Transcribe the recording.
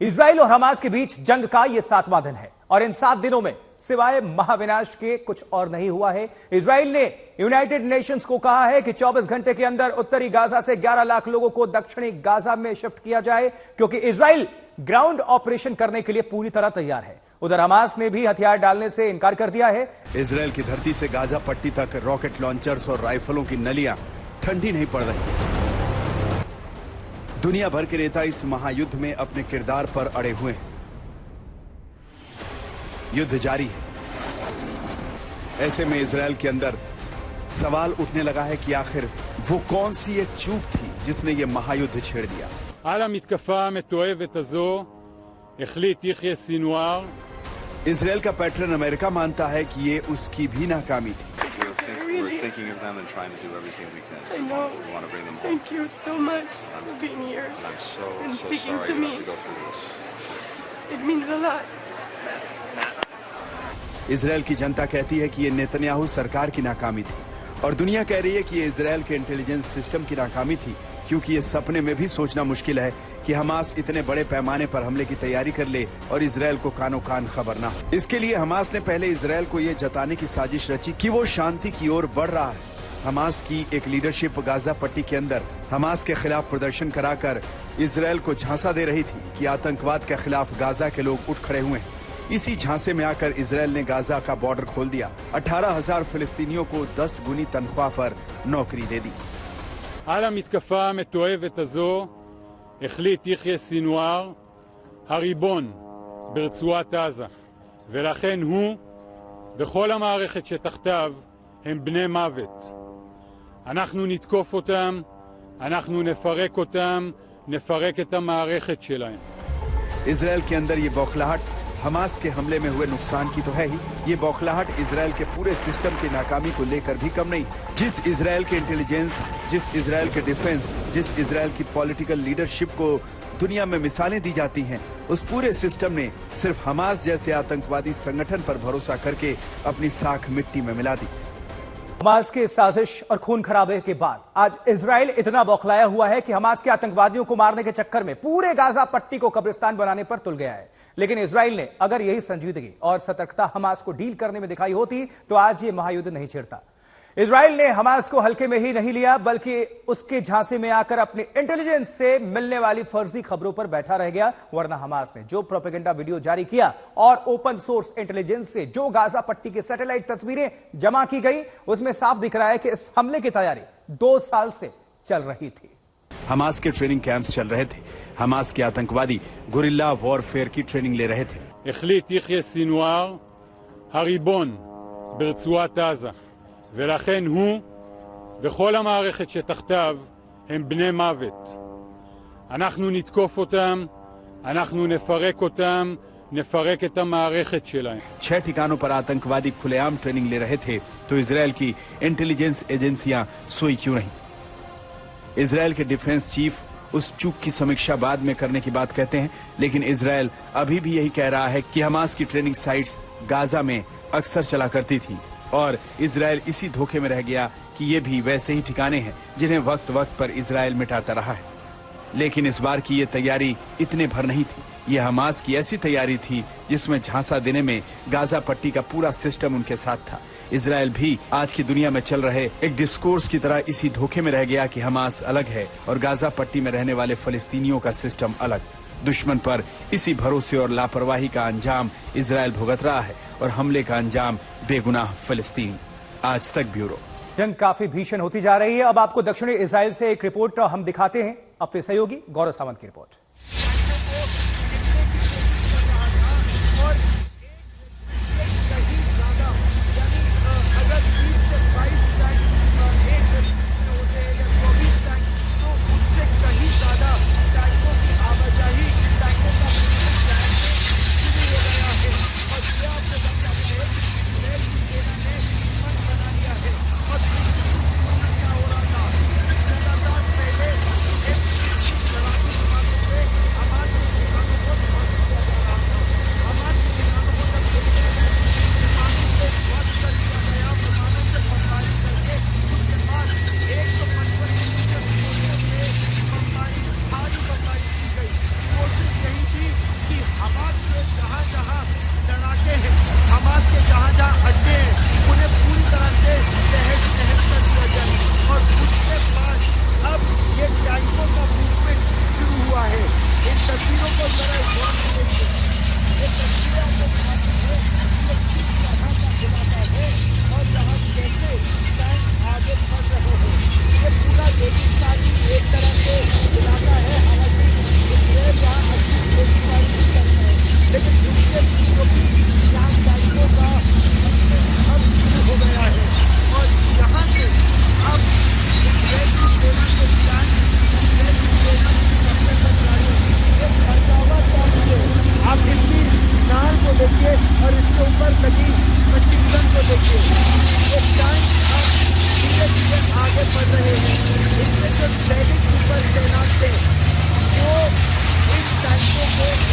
Israel और Hamas के बीच जंग का यह 7वां दिन है और इन 7 दिनों में सिवाय महाविनाश के कुछ और नहीं हुआ है। इजराइल ने यूनाइटेड नेशंस को कहा है कि 24 घंटे के अंदर उत्तरी गाजा से 11 लाख लोगों को दक्षिणी गाजा में शिफ्ट किया जाए, क्योंकि इजराइल ग्राउंड ऑपरेशन करने के लिए पूरी तरह तैयार है। उधर हमास ने भी हथियार डालने से इनकार कर दिया है। इजराइल की धरती से गाजा पट्टी तक रॉकेट लॉन्चर्स और राइफलों की नलियां ठंडी नहीं पड़ रही। दुनिया भर के नेता इस महायुद्ध में अपने किरदार पर अड़े हुए हैं। युद्ध जारी है। ऐसे में इजराइल के अंदर सवाल उठने लगा है कि आखिर वो कौन सी एक चूक थी जिसने ये महायुद्ध छेड़ दिया। על המתקפה המתועבת הזו החליט יחיא סינואר. इजराइल का पैटर्न अमेरिका मानता है कि ये उसकी भी नाकामी थी। We're thinking of them and trying to do everything we can. I know. We want to bring them home. Thank you so much for being here I'm so and speaking sorry to you me. have to go through this. It means a lot. Israel की जनता कहती है कि ये Netanyahu सरकार की नाकामी थी और दुनिया कह रही है कि ये इजराइल के इंटेलिजेंस सिस्टम की नाकामी थी, क्योंकि ये सपने में भी सोचना मुश्किल है कि हमास इतने बड़े पैमाने पर हमले की तैयारी कर ले और इजराइल को कानो कान खबर ना हो। इसके लिए हमास ने पहले इजराइल को ये जताने की साजिश रची कि वो शांति की ओर बढ़ रहा है। हमास की एक लीडरशिप गाजा पट्टी के अंदर हमास के खिलाफ प्रदर्शन कराकर इजराइल को झांसा दे रही थी कि आतंकवाद के खिलाफ गाजा के लोग उठ खड़े हुए हैं। इसी झांसे में आकर इजराइल ने गाजा का बॉर्डर खोल दिया। 18,000 फिलिस्तीनियों को 10 गुनी तनख्वाह पर नौकरी दे दी। על המתקפה המתועבת הזו החליט יחיא סינואר, הריבון ברצועת עזה, ולכן הוא וכל המערכת שתחתיו הם בני מוות. אנחנו נתקוף אותם, אנחנו נפרק אותם, נפרק את המערכת שלהם. इजराइल के अंदर ये बौखलाहट हमास के हमले में हुए नुकसान की तो है ही, ये बौखलाहट इजराइल के पूरे सिस्टम की नाकामी को लेकर भी कम नहीं। जिस इजराइल के इंटेलिजेंस, जिस इजराइल के डिफेंस, जिस इजराइल की पॉलिटिकल लीडरशिप को दुनिया में मिसालें दी जाती हैं, उस पूरे सिस्टम ने सिर्फ हमास जैसे आतंकवादी संगठन पर भरोसा करके अपनी साख मिट्टी में मिला दी। हमास के साजिश और खून खराबे के बाद आज इजराइल इतना बौखलाया हुआ है कि हमास के आतंकवादियों को मारने के चक्कर में पूरे गाजा पट्टी को कब्रिस्तान बनाने पर तुल गया है। लेकिन इजराइल ने अगर यही संजीदगी और सतर्कता हमास को डील करने में दिखाई होती तो आज ये महायुद्ध नहीं छिड़ता। इजराइल ने हमास को हल्के में ही नहीं लिया, बल्कि उसके झांसे में आकर अपनी इंटेलिजेंस से मिलने वाली फर्जी खबरों पर बैठा रह गया। वरना हमास ने जो प्रोपेगेंडा वीडियो जारी किया और ओपन सोर्स इंटेलिजेंस से जो गाजा पट्टी की सैटेलाइट तस्वीरें जमा की गई, उसमें साफ दिख रहा है कि इस हमले की तैयारी 2 साल से चल रही थी। हमास के ट्रेनिंग कैंप्स चल रहे थे। हमास के आतंकवादी गुरिल्ला वॉरफेयर की ट्रेनिंग ले रहे थे। החליט יחיא סינואר, הריבון ברצועת עזה, ולכן הוא וכל המערכת שתחתיו הם בני מוות. אנחנו נתקוף אותם, אנחנו נפרק אותם, नफरक את המערכת שלהם। 6 ठिकानों पर आतंकवादी खुलेआम ट्रेनिंग ले रहे थे, तो इजराइल की इंटेलिजेंस एजेंसियां सोई क्यों नहीं? इजराइल के डिफेंस चीफ उस चूक की समीक्षा बाद में करने की बात कहते हैं, लेकिन इजराइल अभी भी यही कह रहा है कि हमास की ट्रेनिंग साइट्स गाजा में अक्सर चला करती थी और इजराइल इसी धोखे में रह गया कि ये भी वैसे ही ठिकाने हैं जिन्हें वक्त वक्त पर इजराइल मिटाता रहा है। लेकिन इस बार की ये तैयारी इतने भर नहीं थी। ये हमास की ऐसी तैयारी थी जिसमें झांसा देने में गाजा पट्टी का पूरा सिस्टम उनके साथ था। इजराइल भी आज की दुनिया में चल रहे एक डिस्कोर्स की तरह इसी धोखे में रह गया कि हमास अलग है और गाजा पट्टी में रहने वाले फलस्तीनियों का सिस्टम अलग। दुश्मन पर इसी भरोसे और लापरवाही का अंजाम इजराइल भुगत रहा है और हमले का अंजाम बेगुनाह फलस्तीन। आज तक ब्यूरो। जंग काफी भीषण होती जा रही है। अब आपको दक्षिणी इजराइल से एक रिपोर्ट हम दिखाते हैं, अपने सहयोगी गौरव सावंत की रिपोर्ट। पड़ रहे हैं। इसमें जो सैनिक सुपर तैनात थे वो इन टैंकों को